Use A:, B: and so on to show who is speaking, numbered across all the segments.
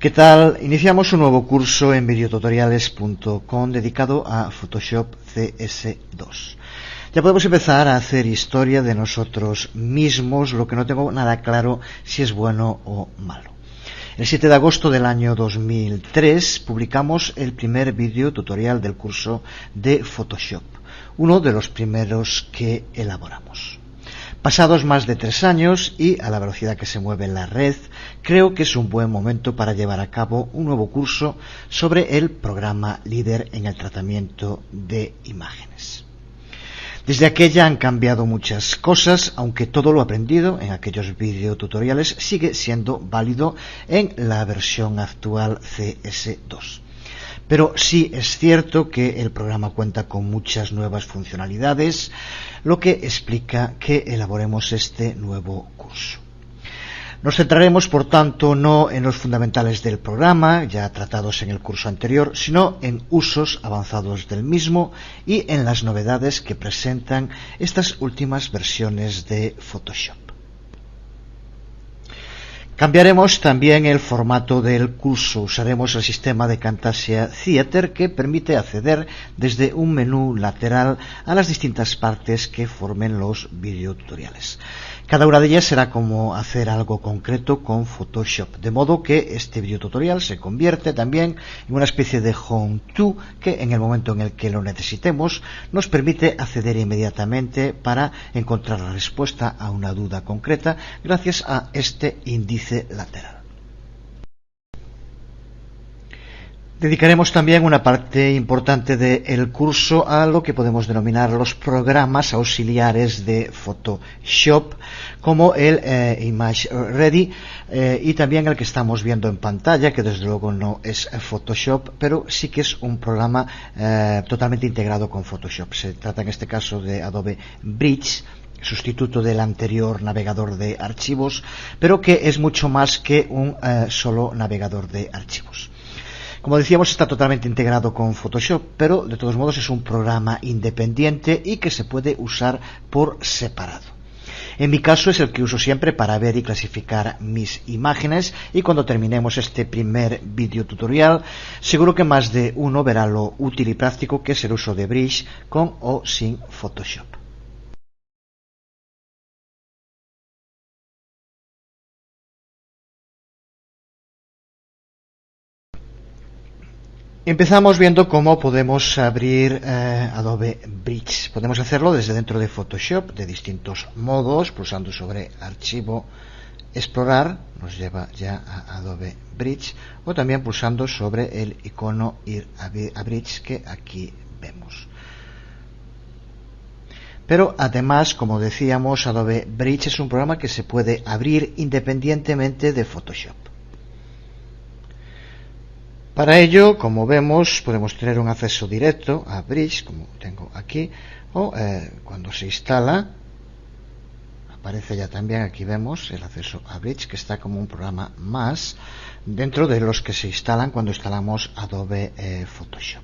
A: ¿Qué tal? Iniciamos un nuevo curso en videotutoriales.com dedicado a Photoshop CS2. Ya podemos empezar a hacer historia de nosotros mismos, lo que no tengo nada claro si es bueno o malo. El 7 de agosto del año 2003 publicamos el primer vídeo tutorial del curso de Photoshop, uno de los primeros que elaboramos. Pasados más de 3 años y a la velocidad que se mueve la red, creo que es un buen momento para llevar a cabo un nuevo curso sobre el programa líder en el tratamiento de imágenes. Desde aquella han cambiado muchas cosas, aunque todo lo aprendido en aquellos videotutoriales sigue siendo válido en la versión actual CS2. Pero sí es cierto que el programa cuenta con muchas nuevas funcionalidades, lo que explica que elaboremos este nuevo curso. Nos centraremos, por tanto, no en los fundamentales del programa, ya tratados en el curso anterior, sino en usos avanzados del mismo y en las novedades que presentan estas últimas versiones de Photoshop. Cambiaremos también el formato del curso. Usaremos el sistema de Camtasia Theater, que permite acceder desde un menú lateral a las distintas partes que formen los videotutoriales. Cada una de ellas será como hacer algo concreto con Photoshop, de modo que este videotutorial se convierte también en una especie de How-to que en el momento en el que lo necesitemos nos permite acceder inmediatamente para encontrar la respuesta a una duda concreta gracias a este índice lateral. Dedicaremos también una parte importante del curso a lo que podemos denominar los programas auxiliares de Photoshop, como el Image Ready y también el que estamos viendo en pantalla, que desde luego no es Photoshop, pero sí que es un programa totalmente integrado con Photoshop. Se trata en este caso de Adobe Bridge, sustituto del anterior navegador de archivos, pero que es mucho más que un solo navegador de archivos. Como decíamos, está totalmente integrado con Photoshop, pero de todos modos es un programa independiente y que se puede usar por separado. En mi caso es el que uso siempre para ver y clasificar mis imágenes, y cuando terminemos este primer vídeo tutorial seguro que más de uno verá lo útil y práctico que es el uso de Bridge con o sin Photoshop. Empezamos viendo cómo podemos abrir Adobe Bridge. Podemos hacerlo desde dentro de Photoshop de distintos modos, pulsando sobre Archivo, Explorar, nos lleva ya a Adobe Bridge, o también pulsando sobre el icono Ir a Bridge que aquí vemos. Pero además, como decíamos, Adobe Bridge es un programa que se puede abrir independientemente de Photoshop. Para ello, como vemos, podemos tener un acceso directo a Bridge, como tengo aquí, o cuando se instala, aparece ya también, aquí vemos el acceso a Bridge, que está como un programa más dentro de los que se instalan cuando instalamos Adobe Photoshop.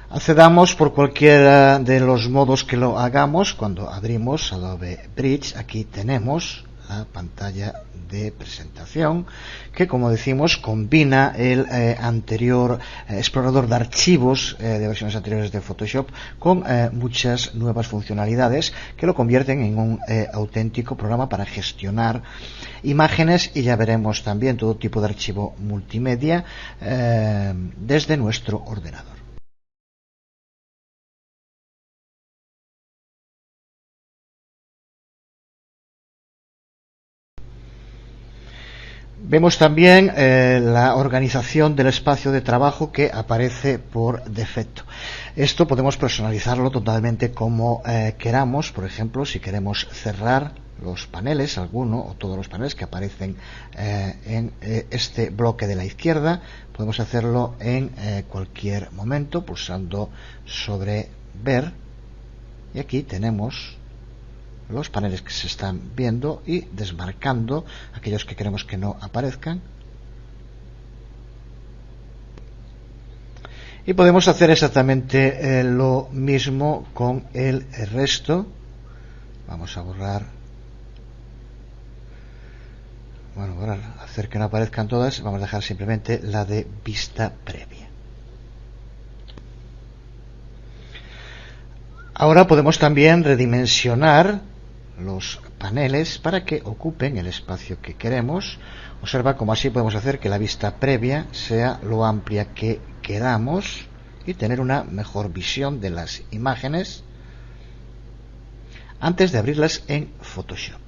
A: Accedamos por cualquiera de los modos que lo hagamos. Cuando abrimos Adobe Bridge, aquí tenemos la pantalla de presentación que, como decimos, combina el anterior explorador de archivos de versiones anteriores de Photoshop con muchas nuevas funcionalidades que lo convierten en un auténtico programa para gestionar imágenes, y ya veremos también todo tipo de archivo multimedia desde nuestro ordenador. Vemos también la organización del espacio de trabajo que aparece por defecto. Esto podemos personalizarlo totalmente como queramos. Por ejemplo, si queremos cerrar los paneles, alguno o todos los paneles que aparecen en este bloque de la izquierda, podemos hacerlo en cualquier momento pulsando sobre Ver, y aquí tenemos los paneles que se están viendo y desmarcando aquellos que queremos que no aparezcan. Y podemos hacer exactamente lo mismo con el resto. Vamos a borrar bueno, para hacer que no aparezcan todas, vamos a dejar simplemente la de vista previa. Ahora podemos también redimensionar los paneles para que ocupen el espacio que queremos. Observa cómo así podemos hacer que la vista previa sea lo amplia que queramos y tener una mejor visión de las imágenes antes de abrirlas en Photoshop.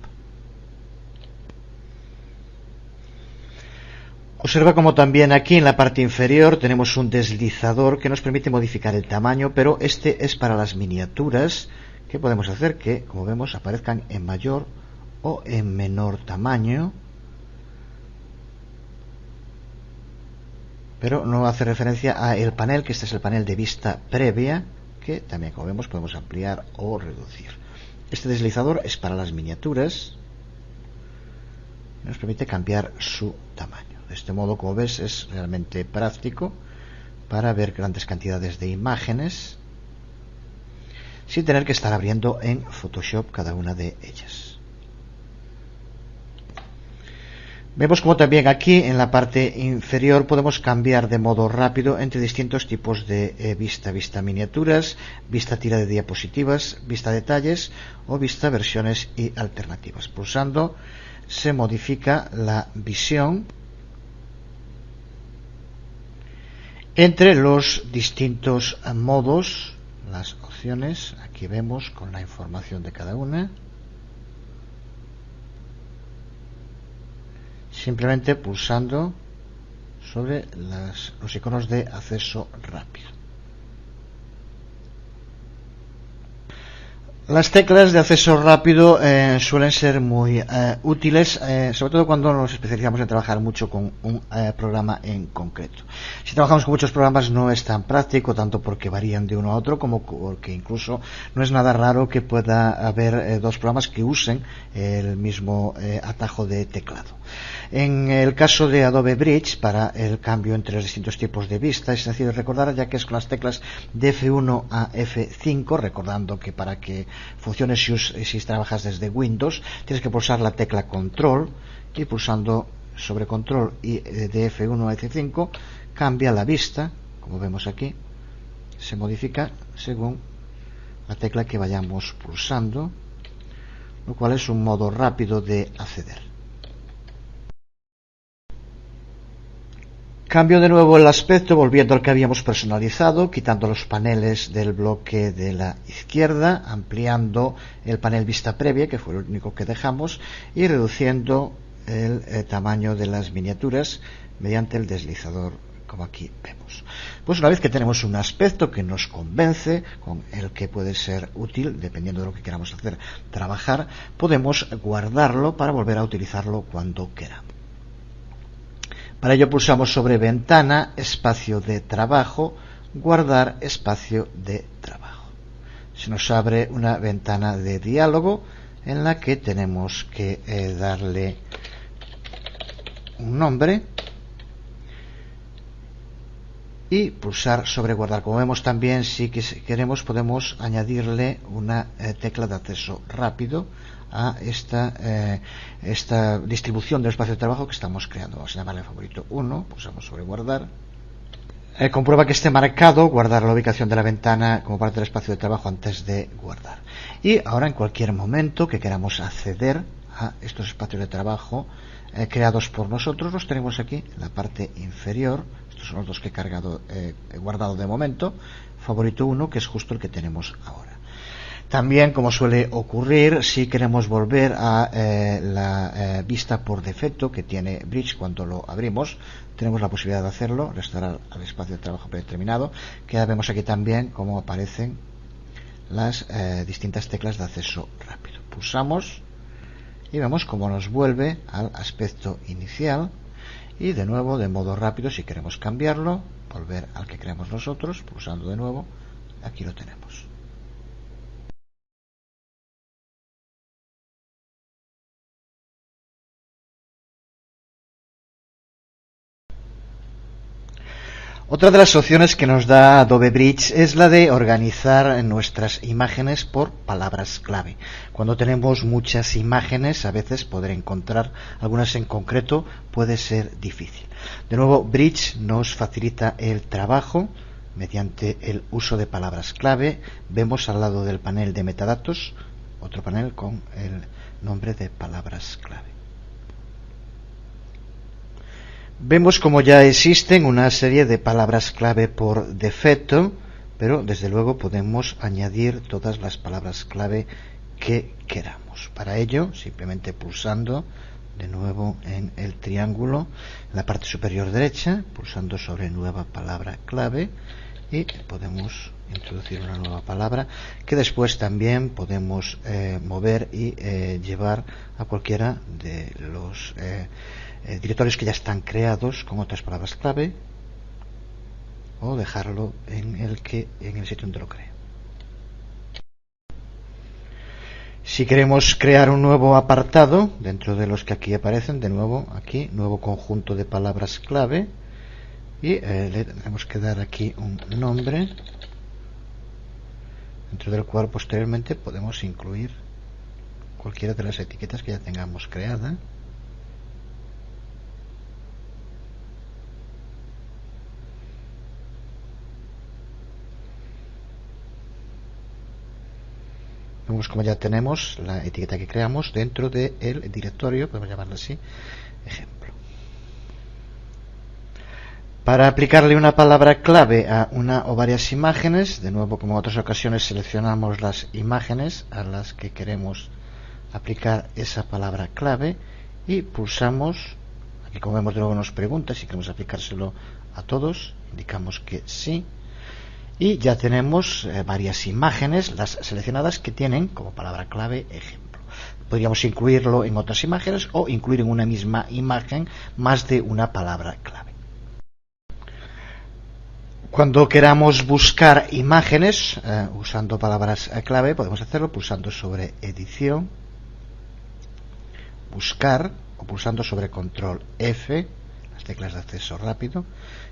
A: Observa como también aquí en la parte inferior tenemos un deslizador que nos permite modificar el tamaño, pero este es para las miniaturas que podemos hacer que, como vemos, aparezcan en mayor o en menor tamaño, pero no hace referencia a el panel, que este es el panel de vista previa, que también, como vemos, podemos ampliar o reducir. Este deslizador es para las miniaturas, nos permite cambiar su tamaño. De este modo, como ves, es realmente práctico para ver grandes cantidades de imágenes sin tener que estar abriendo en Photoshop cada una de ellas. Vemos como también aquí en la parte inferior podemos cambiar de modo rápido entre distintos tipos de vista miniaturas, vista tira de diapositivas, vista detalles o vista versiones y alternativas. Pulsando se modifica la visión entre los distintos modos, las opciones. Aquí vemos con la información de cada una. Simplemente pulsando sobre los iconos de acceso rápido. Las teclas de acceso rápido suelen ser muy útiles, sobre todo cuando nos especializamos en trabajar mucho con un programa en concreto. Si trabajamos con muchos programas no es tan práctico, tanto porque varían de uno a otro, como porque incluso no es nada raro que pueda haber dos programas que usen el mismo atajo de teclado. En el caso de Adobe Bridge, para el cambio entre los distintos tipos de vista, es sencillo recordar, ya que es con las teclas de F1 a F5, recordando que para que funcione si trabajas desde Windows, tienes que pulsar la tecla Control, y pulsando sobre Control y de F1 a F5 cambia la vista, como vemos aquí, se modifica según la tecla que vayamos pulsando, lo cual es un modo rápido de acceder. Cambio de nuevo el aspecto, volviendo al que habíamos personalizado, quitando los paneles del bloque de la izquierda, ampliando el panel vista previa, que fue el único que dejamos, y reduciendo el tamaño de las miniaturas mediante el deslizador, como aquí vemos. Pues una vez que tenemos un aspecto que nos convence, con el que puede ser útil, dependiendo de lo que queramos hacer, trabajar, podemos guardarlo para volver a utilizarlo cuando queramos. Para ello pulsamos sobre Ventana, Espacio de Trabajo, Guardar Espacio de Trabajo. Se nos abre una ventana de diálogo en la que tenemos que darle un nombre y pulsar sobre Guardar. Como vemos también, si queremos, podemos añadirle una tecla de acceso rápido a esta distribución del espacio de trabajo que estamos creando. Vamos a llamarle favorito 1, pulsamos sobre Guardar. Comprueba que esté marcado guardar la ubicación de la ventana como parte del espacio de trabajo antes de guardar. Y ahora, en cualquier momento que queramos acceder a estos espacios de trabajo creados por nosotros, los tenemos aquí en la parte inferior. Estos son los dos que he guardado de momento. Favorito 1, que es justo el que tenemos ahora. También, como suele ocurrir, si queremos volver a la vista por defecto que tiene Bridge cuando lo abrimos, tenemos la posibilidad de hacerlo, restaurar al espacio de trabajo predeterminado, que ya vemos aquí también cómo aparecen las distintas teclas de acceso rápido. Pulsamos y vemos cómo nos vuelve al aspecto inicial, y de nuevo, de modo rápido, si queremos cambiarlo, volver al que creamos nosotros, pulsando de nuevo, aquí lo tenemos. Otra de las opciones que nos da Adobe Bridge es la de organizar nuestras imágenes por palabras clave. Cuando tenemos muchas imágenes, a veces poder encontrar algunas en concreto puede ser difícil. De nuevo, Bridge nos facilita el trabajo mediante el uso de palabras clave. Vemos al lado del panel de metadatos otro panel con el nombre de palabras clave. Vemos como ya existen una serie de palabras clave por defecto, pero desde luego podemos añadir todas las palabras clave que queramos. Para ello, simplemente pulsando de nuevo en el triángulo en la parte superior derecha, pulsando sobre nueva palabra clave, y podemos introducir una nueva palabra que después también podemos mover y llevar a cualquiera de los directorios que ya están creados con otras palabras clave, o dejarlo en el sitio donde lo cree. Si queremos crear un nuevo apartado dentro de los que aquí aparecen, de nuevo aquí, nuevo conjunto de palabras clave, y le tenemos que dar aquí un nombre dentro del cual posteriormente podemos incluir cualquiera de las etiquetas que ya tengamos creada. Vemos como ya tenemos la etiqueta que creamos dentro del directorio, podemos llamarlo así, ejemplo. Para aplicarle una palabra clave a una o varias imágenes, de nuevo como en otras ocasiones seleccionamos las imágenes a las que queremos aplicar esa palabra clave y pulsamos, aquí como vemos de nuevo nos pregunta si queremos aplicárselo a todos, indicamos que sí, y ya tenemos varias imágenes, las seleccionadas, que tienen como palabra clave ejemplo. Podríamos incluirlo en otras imágenes o incluir en una misma imagen más de una palabra clave. Cuando queramos buscar imágenes usando palabras clave, podemos hacerlo pulsando sobre edición, buscar, o pulsando sobre control F, las teclas de acceso rápido,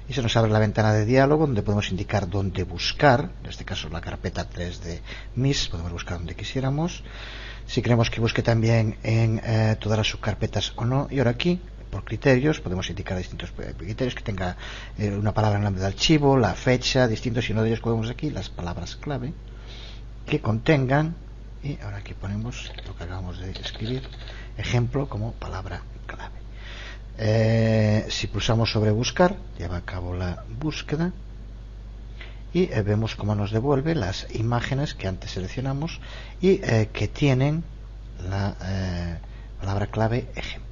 A: y se nos abre la ventana de diálogo donde podemos indicar dónde buscar. En este caso la carpeta 3D MIS, podemos buscar donde quisiéramos, si queremos que busque también en todas las subcarpetas o no. Y ahora aquí, por criterios, podemos indicar distintos criterios, que tenga una palabra en el nombre del archivo, la fecha, distintos, y uno de ellos podemos aquí las palabras clave que contengan, y ahora aquí ponemos lo que acabamos de escribir, ejemplo, como palabra clave. Si pulsamos sobre buscar, lleva a cabo la búsqueda y vemos cómo nos devuelve las imágenes que antes seleccionamos y que tienen la palabra clave ejemplo.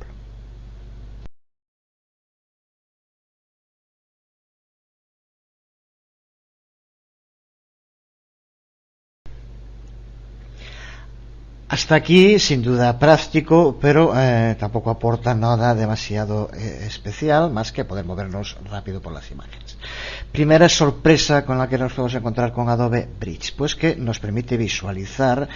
A: Hasta aquí, sin duda práctico, pero tampoco aporta nada demasiado especial, más que poder movernos rápido por las imágenes. Primera sorpresa con la que nos podemos encontrar con Adobe Bridge, pues que nos permite visualizar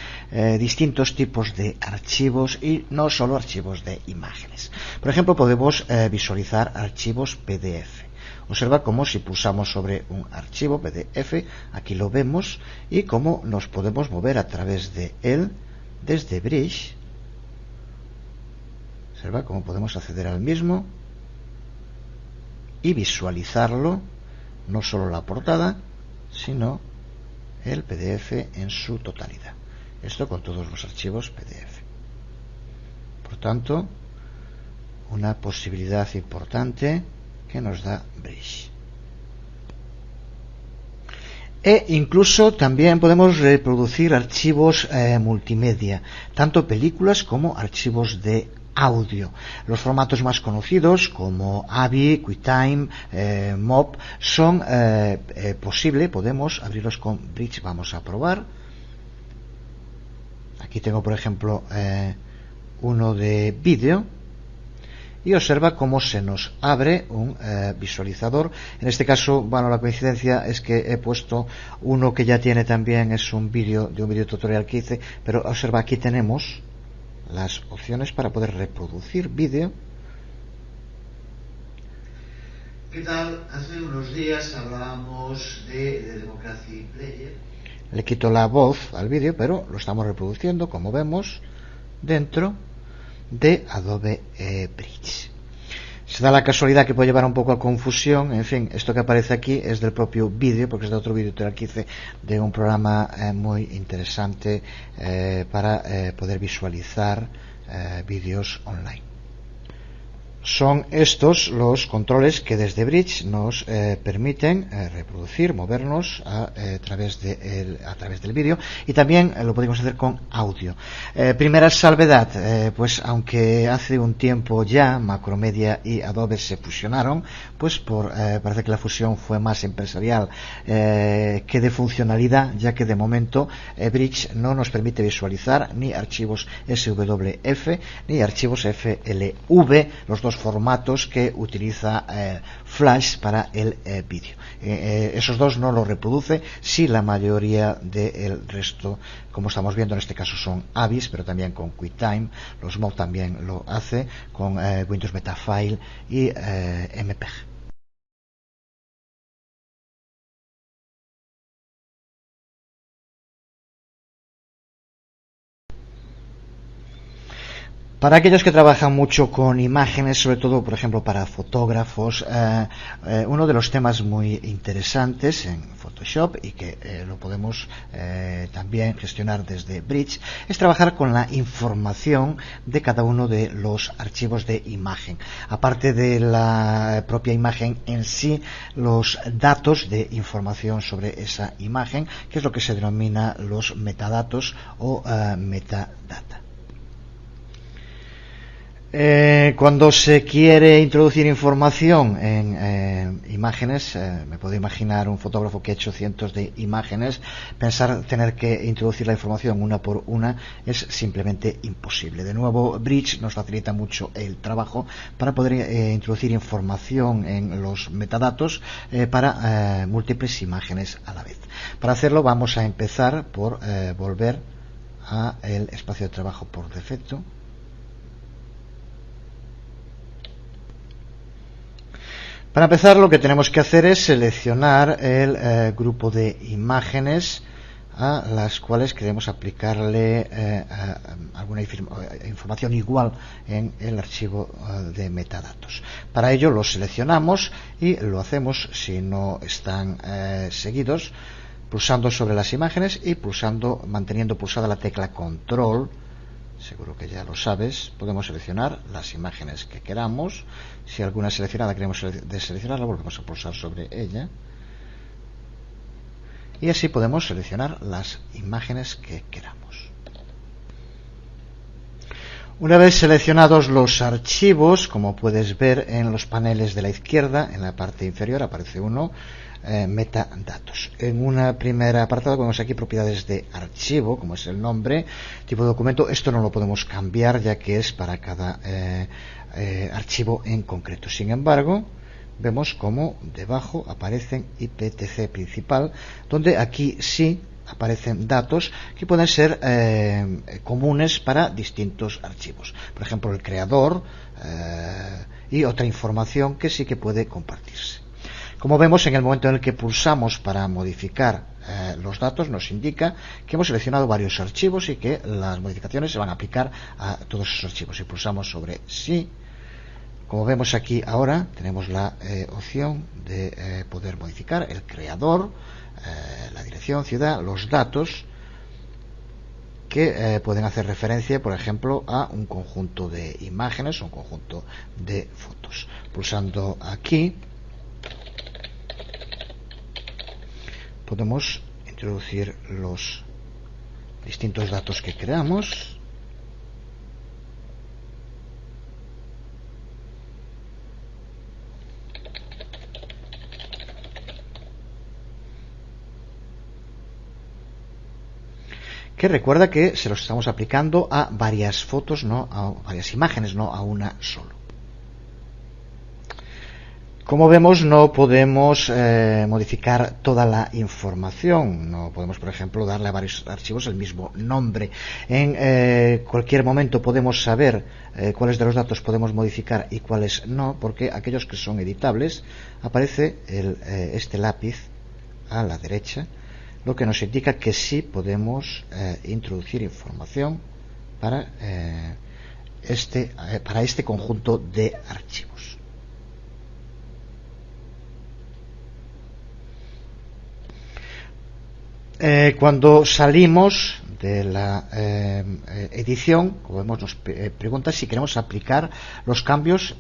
A: distintos tipos de archivos y no solo archivos de imágenes. Por ejemplo, podemos visualizar archivos PDF. Observa cómo si pulsamos sobre un archivo PDF, aquí lo vemos, y cómo nos podemos mover a través de él desde Bridge. Observa cómo podemos acceder al mismo y visualizarlo, no solo la portada, sino el PDF en su totalidad. Esto con todos los archivos PDF. Por tanto, una posibilidad importante que nos da Bridge. E incluso también podemos reproducir archivos multimedia, tanto películas como archivos de audio. Los formatos más conocidos como AVI, QuickTime, MOV son posible, podemos abrirlos con Bridge. Vamos a probar. Aquí tengo por ejemplo uno de vídeo. Y observa cómo se nos abre un visualizador. En este caso, bueno, la coincidencia es que he puesto uno que ya tiene también, es un vídeo de un vídeo tutorial que hice, pero observa, aquí tenemos las opciones para poder reproducir vídeo ¿Qué tal? Hace unos días hablábamos de Democracy Player. Le quito la voz al vídeo, pero lo estamos reproduciendo, como vemos, dentro de Adobe Bridge. Se da la casualidad que puede llevar un poco a confusión. En fin, esto que aparece aquí es del propio vídeo, porque es de otro vídeo que hice de un programa muy interesante para poder visualizar vídeos online. Son estos los controles que desde Bridge nos permiten reproducir, movernos a través del vídeo, y también lo podemos hacer con audio. Primera salvedad, pues aunque hace un tiempo ya Macromedia y Adobe se fusionaron, pues parece que la fusión fue más empresarial que de funcionalidad, ya que de momento Bridge no nos permite visualizar ni archivos SWF ni archivos FLV, los dos formatos que utiliza Flash para el vídeo. Esos dos no los reproduce, sí la mayoría del resto, como estamos viendo en este caso son Avis, pero también con QuickTime. Los Mod también lo hace con Windows Metafile y MPEG. Para aquellos que trabajan mucho con imágenes, sobre todo, por ejemplo, para fotógrafos, uno de los temas muy interesantes en Photoshop, y que lo podemos también gestionar desde Bridge, es trabajar con la información de cada uno de los archivos de imagen. Aparte de la propia imagen en sí, los datos de información sobre esa imagen, que es lo que se denomina los metadatos o metadata. Cuando se quiere introducir información en imágenes, me puedo imaginar un fotógrafo que ha hecho cientos de imágenes. Pensar tener que introducir la información una por una es simplemente imposible. De nuevo, Bridge nos facilita mucho el trabajo para poder introducir información en los metadatos para múltiples imágenes a la vez. Para hacerlo vamos a empezar por volver a el espacio de trabajo por defecto. Para empezar, lo que tenemos que hacer es seleccionar el grupo de imágenes a las cuales queremos aplicarle alguna información igual en el archivo de metadatos. Para ello lo seleccionamos y lo hacemos, si no están seguidos, pulsando sobre las imágenes y manteniendo pulsada la tecla control. Seguro que ya lo sabes. Podemos seleccionar las imágenes que queramos. Si alguna seleccionada queremos deseleccionarla, volvemos a pulsar sobre ella. Y así podemos seleccionar las imágenes que queramos. Una vez seleccionados los archivos, como puedes ver en los paneles de la izquierda, en la parte inferior aparece uno, metadatos. En una primera apartado vemos aquí propiedades de archivo, como es el nombre, tipo de documento. Esto no lo podemos cambiar, ya que es para cada archivo en concreto. Sin embargo, vemos como debajo aparecen IPTC principal, donde aquí sí aparecen datos que pueden ser comunes para distintos archivos. Por ejemplo, el creador y otra información que sí que puede compartirse. Como vemos, en el momento en el que pulsamos para modificar los datos, nos indica que hemos seleccionado varios archivos y que las modificaciones se van a aplicar a todos esos archivos. Si pulsamos sobre sí, como vemos aquí ahora, tenemos la opción de poder modificar el creador, la dirección, ciudad, los datos que pueden hacer referencia, por ejemplo, a un conjunto de imágenes o un conjunto de fotos. Pulsando aquí podemos introducir los distintos datos que creamos. Que recuerda que se los estamos aplicando a varias fotos, no a varias imágenes, no a una solo. Como vemos, no podemos modificar toda la información. No podemos, por ejemplo, darle a varios archivos el mismo nombre. En cualquier momento podemos saber cuáles de los datos podemos modificar y cuáles no, porque aquellos que son editables aparece este lápiz a la derecha, lo que nos indica que sí podemos introducir información para este conjunto de archivos. Cuando salimos de la edición, como vemos, nos pregunta si queremos aplicar los cambios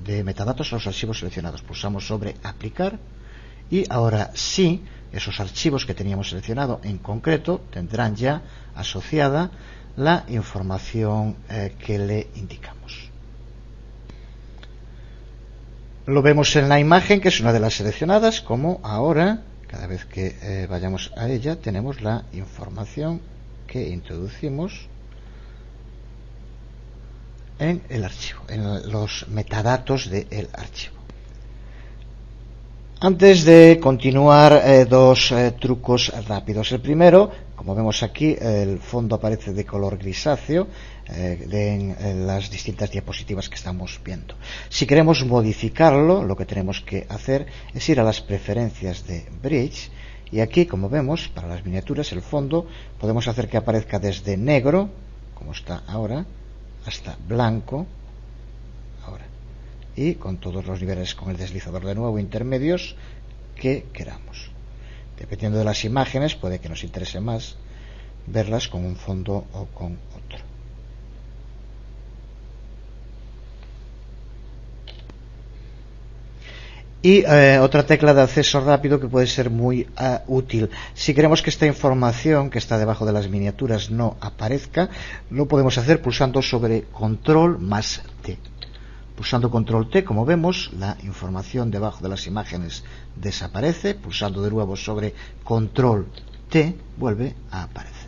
A: de metadatos a los archivos seleccionados. Pulsamos sobre aplicar y ahora sí, esos archivos que teníamos seleccionado en concreto tendrán ya asociada la información que le indicamos. Lo vemos en la imagen, que es una de las seleccionadas, como ahora cada vez que vayamos a ella tenemos la información que introducimos en el archivo, en los metadatos del archivo. Antes de continuar, dos trucos rápidos. El primero, como vemos aquí, el fondo aparece de color grisáceo en las distintas diapositivas que estamos viendo. Si queremos modificarlo, lo que tenemos que hacer es ir a las preferencias de Bridge y aquí, como vemos, para las miniaturas, el fondo podemos hacer que aparezca desde negro, como está ahora, hasta blanco, ahora, y con todos los niveles con el deslizador de nuevo intermedios que queramos. Dependiendo de las imágenes, puede que nos interese más verlas con un fondo o con otro. Y otra tecla de acceso rápido que puede ser muy útil. Si queremos que esta información que está debajo de las miniaturas no aparezca, lo podemos hacer pulsando sobre Control más T. Pulsando Control T, como vemos, la información debajo de las imágenes desaparece. Pulsando de nuevo sobre Control T, vuelve a aparecer.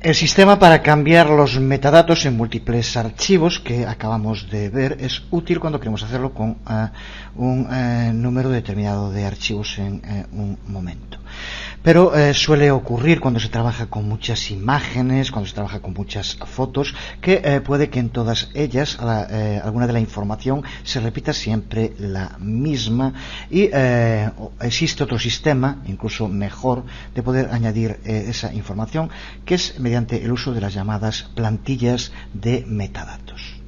A: El sistema para cambiar los metadatos en múltiples archivos que acabamos de ver es útil cuando queremos hacerlo con un número determinado de archivos en un momento. Pero suele ocurrir cuando se trabaja con muchas imágenes, cuando se trabaja con muchas fotos, que puede que en todas ellas alguna de la información se repita siempre la misma y existe otro sistema, incluso mejor, de poder añadir esa información, que es mediante el uso de las llamadas plantillas de metadatos.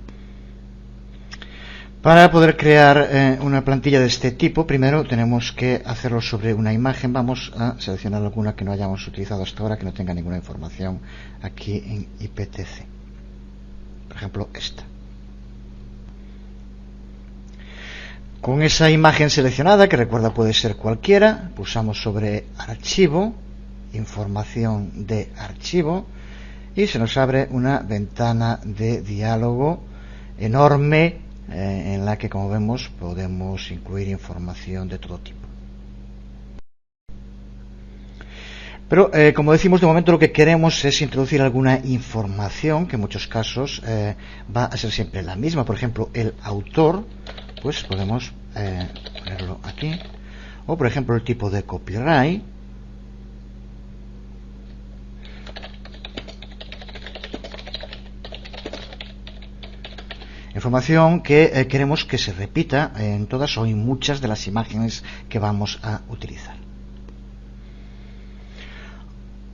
A: Para poder crear una plantilla de este tipo, primero tenemos que hacerlo sobre una imagen. Vamos a seleccionar alguna que no hayamos utilizado hasta ahora, que no tenga ninguna información aquí en IPTC. Por ejemplo, esta. Con esa imagen seleccionada, que recuerda puede ser cualquiera, pulsamos sobre Archivo, Información de archivo, y se nos abre una ventana de diálogo enorme en la que, como vemos, podemos incluir información de todo tipo. Pero, como decimos, de momento lo que queremos es introducir alguna información que en muchos casos va a ser siempre la misma. Por ejemplo, el autor, pues podemos ponerlo aquí. O, por ejemplo, el tipo de copyright. Información que queremos que se repita en todas o en muchas de las imágenes que vamos a utilizar.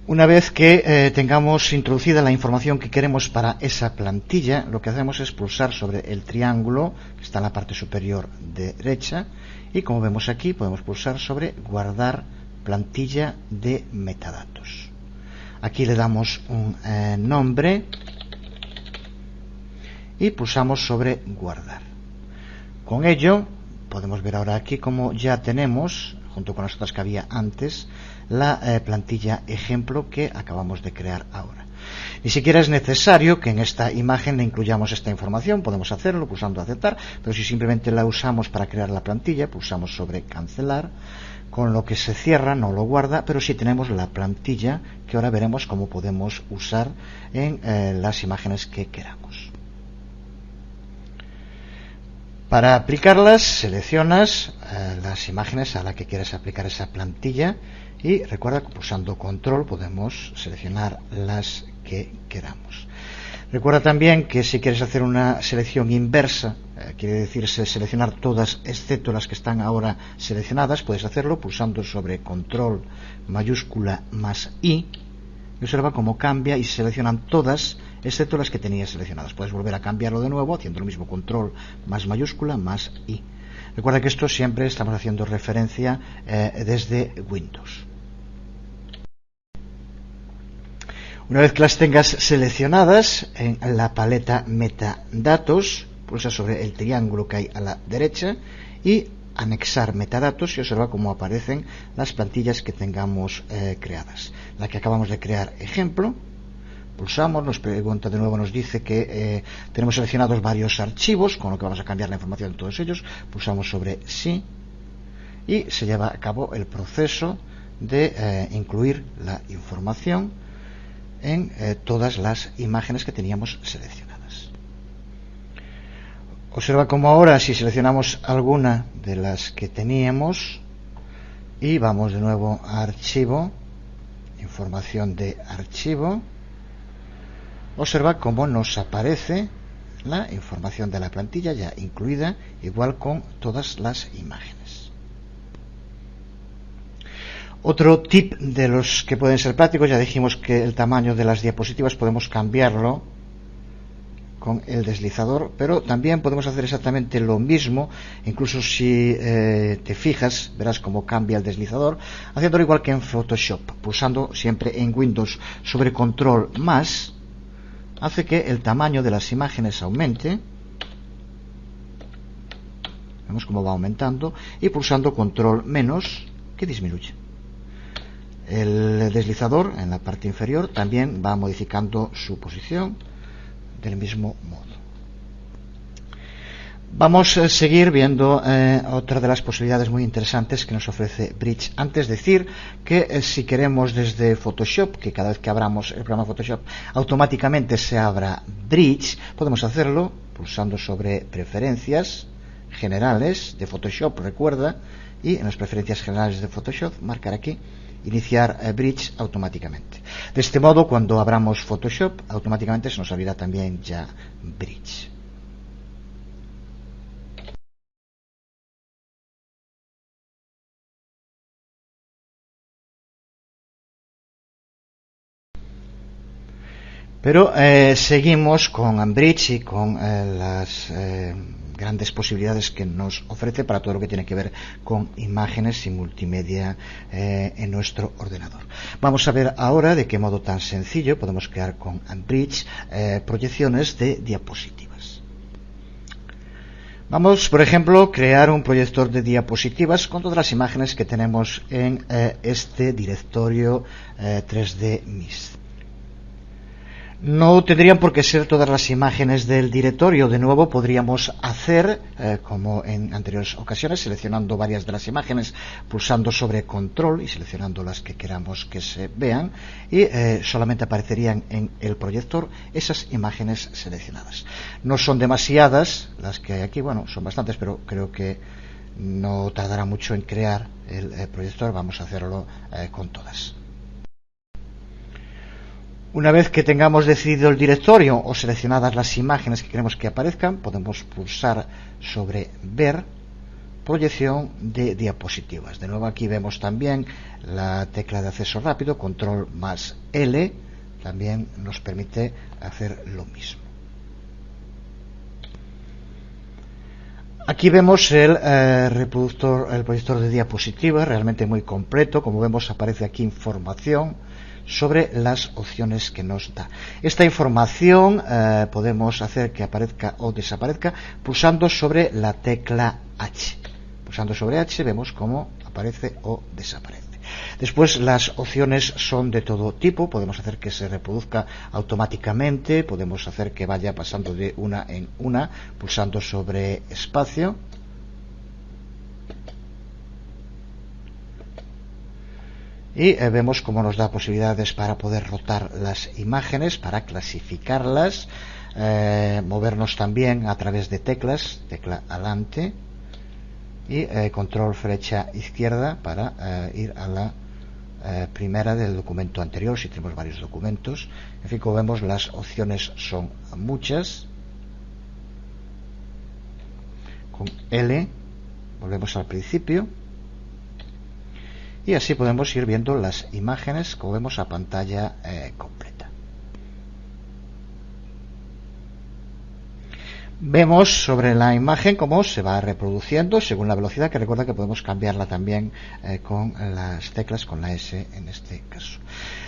A: Una vez que tengamos introducida la información que queremos para esa plantilla, lo que hacemos es pulsar sobre el triángulo que está en la parte superior derecha y, como vemos aquí, podemos pulsar sobre Guardar plantilla de metadatos. Aquí le damos un nombre y pulsamos sobre Guardar. Con ello podemos ver ahora aquí como ya tenemos, junto con las otras que había antes, la plantilla ejemplo que acabamos de crear ahora. Ni siquiera es necesario que en esta imagen le incluyamos esta información, podemos hacerlo pulsando aceptar, pero si simplemente la usamos para crear la plantilla, pulsamos sobre Cancelar. con lo que se cierra, no lo guarda, pero sí tenemos la plantilla que ahora veremos cómo podemos usar en las imágenes que queramos. Para aplicarlas, seleccionas las imágenes a las que quieres aplicar esa plantilla y recuerda que pulsando control podemos seleccionar las que queramos. Recuerda también que si quieres hacer una selección inversa, quiere decir seleccionar todas excepto las que están ahora seleccionadas, puedes hacerlo pulsando sobre control mayúscula más I y observa cómo cambia y se seleccionan todas excepto las que tenías seleccionadas. Puedes volver a cambiarlo de nuevo haciendo lo mismo, control más mayúscula más I. Recuerda que esto siempre estamos haciendo referencia desde Windows. Una vez que las tengas seleccionadas, en la paleta metadatos, pulsa sobre el triángulo que hay a la derecha y anexar metadatos y observa cómo aparecen las plantillas que tengamos creadas. La que acabamos de crear, ejemplo, pulsamos, nos pregunta de nuevo, nos dice que tenemos seleccionados varios archivos, con lo que vamos a cambiar la información de todos ellos. Pulsamos sobre sí y se lleva a cabo el proceso de incluir la información en todas las imágenes que teníamos seleccionadas. Observa cómo ahora, si seleccionamos alguna de las que teníamos y vamos de nuevo a archivo, información de archivo, observa cómo nos aparece la información de la plantilla ya incluida, igual con todas las imágenes. Otro tip de los que pueden ser prácticos, ya dijimos que el tamaño de las diapositivas podemos cambiarlo con el deslizador, pero también podemos hacer exactamente lo mismo, incluso si te fijas, verás cómo cambia el deslizador, haciéndolo igual que en Photoshop, pulsando siempre en Windows sobre control más, hace que el tamaño de las imágenes aumente, vemos cómo va aumentando, y pulsando control menos, que disminuye. El deslizador en la parte inferior también va modificando su posición del mismo modo. Vamos a seguir viendo otra de las posibilidades muy interesantes que nos ofrece Bridge. Antes decir que si queremos desde Photoshop, que cada vez que abramos el programa Photoshop automáticamente se abra Bridge, podemos hacerlo pulsando sobre preferencias generales de Photoshop, recuerda, y en las preferencias generales de Photoshop marcar aquí iniciar Bridge automáticamente. De este modo, cuando abramos Photoshop, automáticamente se nos abrirá también ya Bridge. Pero seguimos con Bridge y con las grandes posibilidades que nos ofrece para todo lo que tiene que ver con imágenes y multimedia en nuestro ordenador. Vamos a ver ahora de qué modo tan sencillo podemos crear con Bridge proyecciones de diapositivas. Vamos, por ejemplo, a crear un proyector de diapositivas con todas las imágenes que tenemos en este directorio 3D Mist. No tendrían por qué ser todas las imágenes del directorio. De nuevo podríamos hacer, como en anteriores ocasiones, seleccionando varias de las imágenes, pulsando sobre control y seleccionando las que queramos que se vean, y solamente aparecerían en el proyector esas imágenes seleccionadas. No son demasiadas las que hay aquí, bueno, son bastantes, pero creo que no tardará mucho en crear el proyector. Vamos a hacerlo con todas. Una vez que tengamos decidido el directorio o seleccionadas las imágenes que queremos que aparezcan, podemos pulsar sobre Ver, Proyección de diapositivas. De nuevo aquí vemos también la tecla de acceso rápido, control más L, también nos permite hacer lo mismo. Aquí vemos el proyector de diapositivas, realmente muy completo. Como vemos, aparece aquí información sobre las opciones que nos da. Esta información podemos hacer que aparezca o desaparezca pulsando sobre la tecla H. Pulsando sobre H vemos cómo aparece o desaparece. Después las opciones son de todo tipo. Podemos hacer que se reproduzca automáticamente, podemos hacer que vaya pasando de una en una pulsando sobre espacio. y vemos cómo nos da posibilidades para poder rotar las imágenes, para clasificarlas, movernos también a través de teclas, tecla adelante y control flecha izquierda para ir a la primera del documento anterior si tenemos varios documentos. En fin, como vemos, las opciones son muchas. Con L volvemos al principio y así podemos ir viendo las imágenes, como vemos, a pantalla completa. Vemos sobre la imagen cómo se va reproduciendo según la velocidad, que recuerda que podemos cambiarla también con las teclas, con la S en este caso.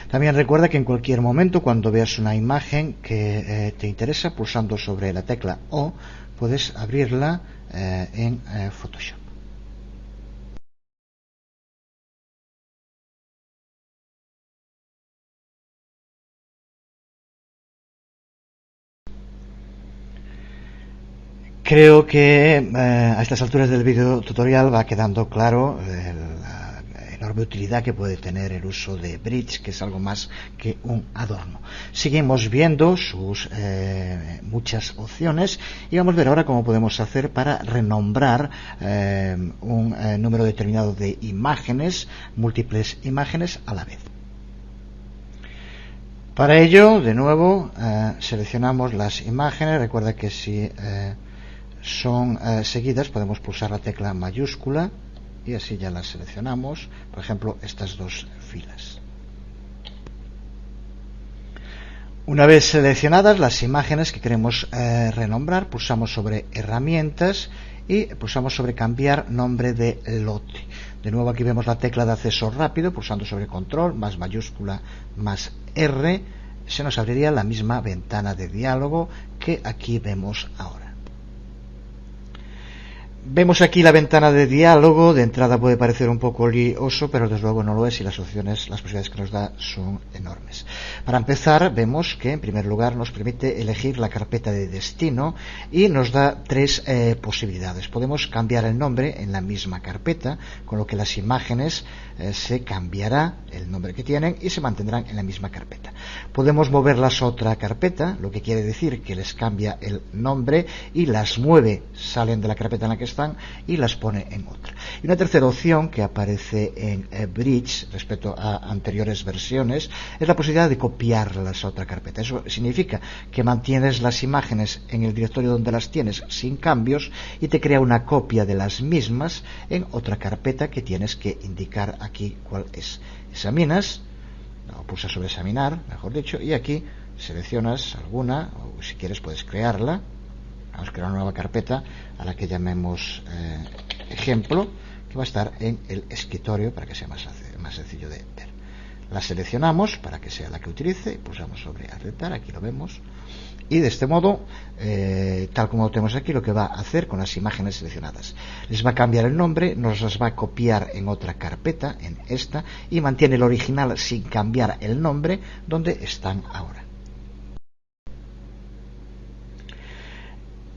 A: También recuerda que en cualquier momento, cuando veas una imagen que te interesa, pulsando sobre la tecla O, puedes abrirla en Photoshop. Creo que a estas alturas del video tutorial va quedando claro la enorme utilidad que puede tener el uso de Bridge, que es algo más que un adorno. Seguimos viendo sus muchas opciones y vamos a ver ahora cómo podemos hacer para renombrar un número determinado de imágenes, múltiples imágenes a la vez. Para ello, de nuevo, seleccionamos las imágenes. Recuerda que si son seguidas podemos pulsar la tecla mayúscula y así ya las seleccionamos, por ejemplo estas dos filas. Una vez seleccionadas las imágenes que queremos renombrar, pulsamos sobre herramientas y pulsamos sobre cambiar nombre de lote. De nuevo aquí vemos la tecla de acceso rápido, pulsando sobre control más mayúscula más R se nos abriría la misma ventana de diálogo que aquí vemos ahora. Vemos aquí la ventana de diálogo. De entrada puede parecer un poco lioso, pero desde luego no lo es y las opciones, las posibilidades que nos da son enormes. Para empezar, vemos que en primer lugar nos permite elegir la carpeta de destino y nos da tres posibilidades. Podemos cambiar el nombre en la misma carpeta, con lo que las imágenes se cambiará el nombre que tienen y se mantendrán en la misma carpeta. Podemos moverlas a otra carpeta, lo que quiere decir que les cambia el nombre y las mueve, salen de la carpeta en la que están y las pone en otra. Y una tercera opción que aparece en Bridge respecto a anteriores versiones es la posibilidad de copiarlas a otra carpeta. Eso significa que mantienes las imágenes en el directorio donde las tienes sin cambios y te crea una copia de las mismas en otra carpeta que tienes que indicar aquí cuál es. Examinas, o pulsas sobre examinar, mejor dicho, y aquí seleccionas alguna, o si quieres puedes crearla. Vamos a crear una nueva carpeta a la que llamemos ejemplo, que va a estar en el escritorio para que sea más sencillo de ver. La seleccionamos para que sea la que utilice, pulsamos sobre aceptar, aquí lo vemos, y de este modo, tal como lo tenemos aquí, lo que va a hacer con las imágenes seleccionadas, les va a cambiar el nombre, nos las va a copiar en otra carpeta, en esta, y mantiene el original sin cambiar el nombre donde están ahora.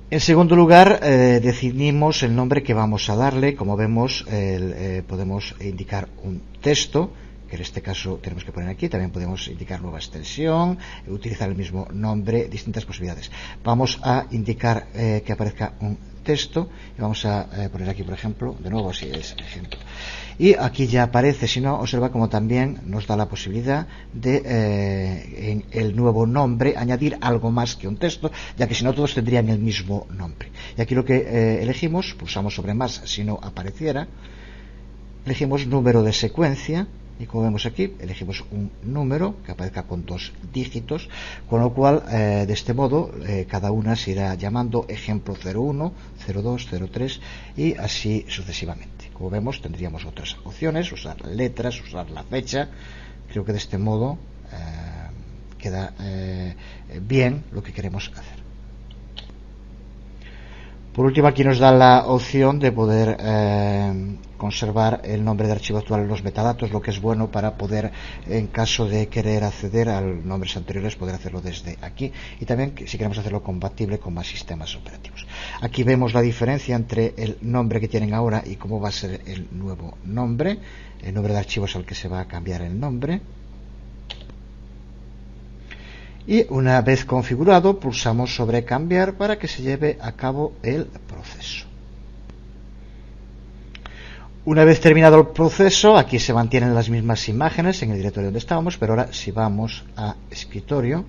A: En segundo lugar, definimos el nombre que vamos a darle. Como vemos, podemos indicar un texto, que en este caso tenemos que poner aquí. También podemos indicar nueva extensión, utilizar el mismo nombre, distintas posibilidades. Vamos a indicar que aparezca un texto y vamos a poner aquí, por ejemplo, de nuevo, si es ejemplo. Y aquí ya aparece, si no, observa como también nos da la posibilidad de en el nuevo nombre añadir algo más que un texto, ya que si no todos tendrían el mismo nombre. Y aquí lo que elegimos, pulsamos sobre más si no apareciera, elegimos número de secuencia. Y como vemos aquí, elegimos un número que aparezca con 2 dígitos, con lo cual, de este modo, cada una se irá llamando ejemplo 01, 02, 03 y así sucesivamente. Como vemos, tendríamos otras opciones, usar letras, usar la fecha. Creo que de este modo queda bien lo que queremos hacer. Por último, aquí nos da la opción de poder conservar el nombre de archivo actual en los metadatos, lo que es bueno para poder, en caso de querer acceder a nombres anteriores, poder hacerlo desde aquí, y también si queremos hacerlo compatible con más sistemas operativos. Aquí vemos la diferencia entre el nombre que tienen ahora y cómo va a ser el nuevo nombre. El nombre de archivo es al que se va a cambiar el nombre. Y una vez configurado, pulsamos sobre cambiar para que se lleve a cabo el proceso. Una vez terminado el proceso, aquí se mantienen las mismas imágenes en el directorio donde estábamos, pero ahora si vamos a escritorio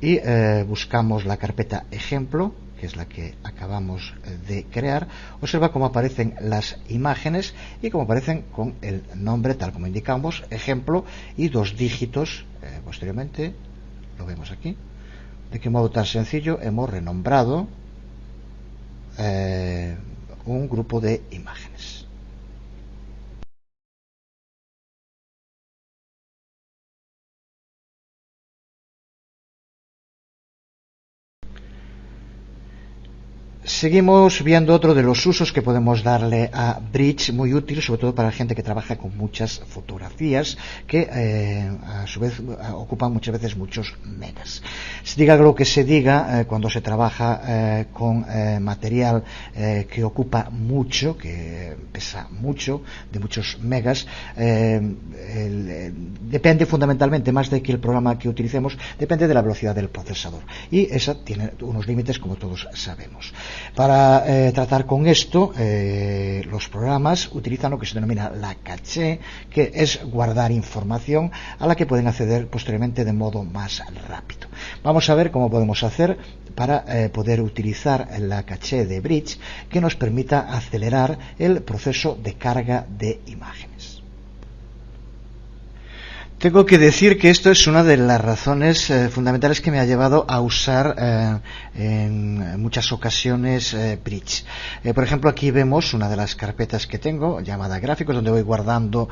A: y buscamos la carpeta ejemplo, que es la que acabamos de crear, observa cómo aparecen las imágenes y cómo aparecen con el nombre tal como indicamos, ejemplo, y 2 dígitos posteriormente. Lo vemos aquí. De qué modo tan sencillo hemos renombrado un grupo de imágenes. Seguimos viendo otro de los usos que podemos darle a Bridge, muy útil, sobre todo para la gente que trabaja con muchas fotografías, que a su vez ocupan muchas veces muchos megas. Se diga lo que se diga, cuando se trabaja con material que ocupa mucho, que pesa mucho, de muchos megas, depende fundamentalmente, más de que el programa que utilicemos, depende de la velocidad del procesador. Y esa tiene unos límites, como todos sabemos. Para tratar con esto, los programas utilizan lo que se denomina la caché, que es guardar información a la que pueden acceder posteriormente de modo más rápido. Vamos a ver cómo podemos hacer para poder utilizar la caché de Bridge que nos permita acelerar el proceso de carga de imágenes. Tengo que decir que esto es una de las razones fundamentales que me ha llevado a usar en muchas ocasiones Bridge. Por ejemplo, aquí vemos una de las carpetas que tengo, llamada gráficos, donde voy guardando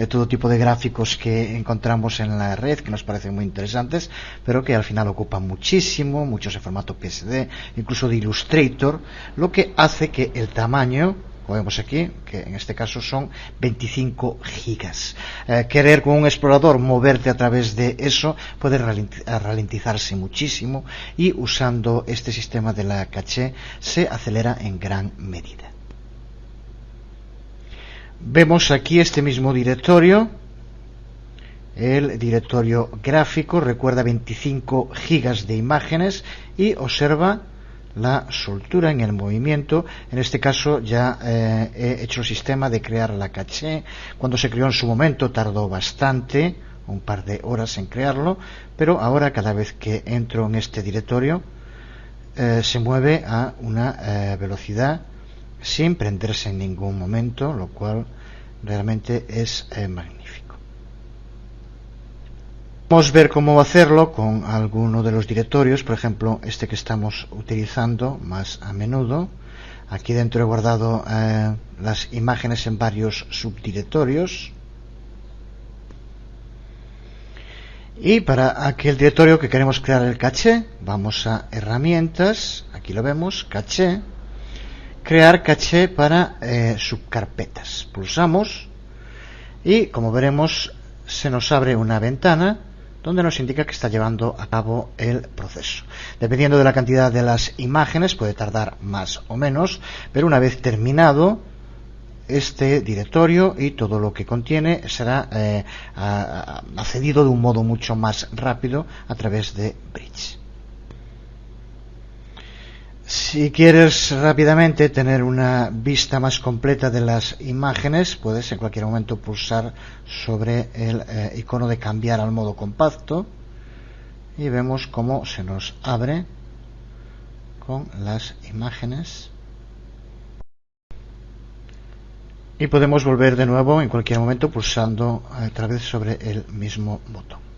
A: todo tipo de gráficos que encontramos en la red, que nos parecen muy interesantes, pero que al final ocupan muchísimo, muchos en formato PSD, incluso de Illustrator, lo que hace que el tamaño, como vemos aquí, que en este caso son 25 gigas. Querer con un explorador moverte a través de eso puede ralentizarse muchísimo, y usando este sistema de la caché se acelera en gran medida. Vemos aquí este mismo directorio, el directorio gráfico, recuerda 25 gigas de imágenes, y observa la soltura en el movimiento. En este caso ya he hecho el sistema de crear la caché. Cuando se creó en su momento tardó bastante, un par de horas en crearlo, pero ahora cada vez que entro en este directorio se mueve a una velocidad sin prenderse en ningún momento, lo cual realmente es magnífico. Vamos a ver cómo hacerlo con alguno de los directorios, por ejemplo este que estamos utilizando más a menudo. Aquí dentro he guardado las imágenes en varios subdirectorios, y para aquel directorio que queremos crear el caché, vamos a herramientas, aquí lo vemos, caché, crear caché para subcarpetas. Pulsamos y, como veremos, se nos abre una ventana donde nos indica que está llevando a cabo el proceso. Dependiendo de la cantidad de las imágenes puede tardar más o menos, pero una vez terminado este directorio y todo lo que contiene será accedido de un modo mucho más rápido a través de Bridge. Si quieres rápidamente tener una vista más completa de las imágenes, puedes en cualquier momento pulsar sobre el icono de cambiar al modo compacto, y vemos cómo se nos abre con las imágenes. Y podemos volver de nuevo en cualquier momento pulsando otra vez sobre el mismo botón.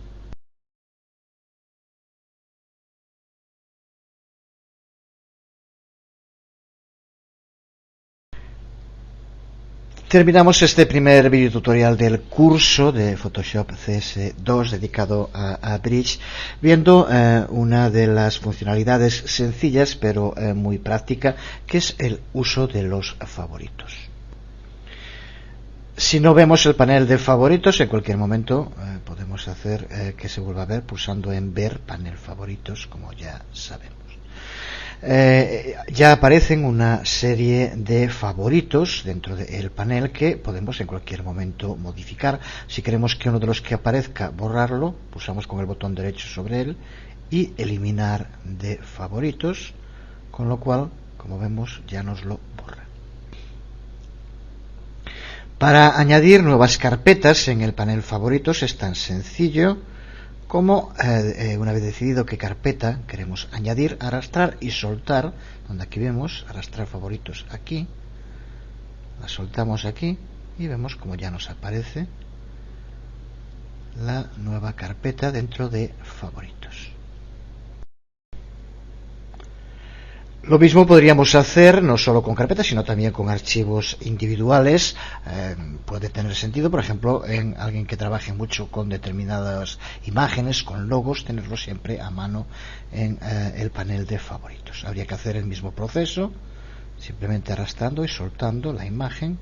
A: Terminamos este primer video tutorial del curso de Photoshop CS2 dedicado a Bridge viendo una de las funcionalidades sencillas pero muy práctica, que es el uso de los favoritos. Si no vemos el panel de favoritos, en cualquier momento podemos hacer que se vuelva a ver pulsando en ver panel favoritos, como ya sabemos. Ya aparecen una serie de favoritos dentro del panel que podemos en cualquier momento modificar. Si queremos que uno de los que aparezca borrarlo, pulsamos con el botón derecho sobre él y eliminar de favoritos, con lo cual, como vemos, ya nos lo borra. Para añadir nuevas carpetas en el panel favoritos es tan sencillo como, una vez decidido qué carpeta queremos añadir, arrastrar y soltar, donde aquí vemos arrastrar favoritos aquí, la soltamos aquí y vemos como ya nos aparece la nueva carpeta dentro de favoritos. Lo mismo podríamos hacer no solo con carpetas, sino también con archivos individuales. Puede tener sentido, por ejemplo, en alguien que trabaje mucho con determinadas imágenes, con logos, tenerlo siempre a mano en el panel de favoritos. Habría que hacer el mismo proceso, simplemente arrastrando y soltando la imagen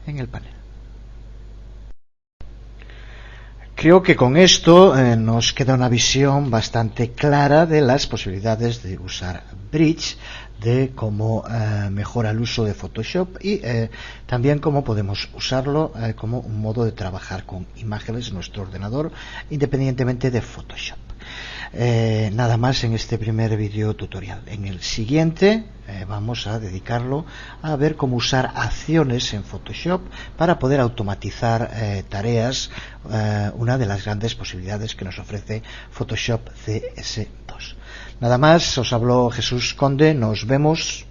A: en el panel. Creo que con esto nos queda una visión bastante clara de las posibilidades de usar Bridge, de cómo mejora el uso de Photoshop y también cómo podemos usarlo como un modo de trabajar con imágenes en nuestro ordenador independientemente de Photoshop. Nada más en este primer video tutorial. En el siguiente vamos a dedicarlo a ver cómo usar acciones en Photoshop para poder automatizar tareas, una de las grandes posibilidades que nos ofrece Photoshop CS2. Nada más, os habló Jesús Conde, nos vemos.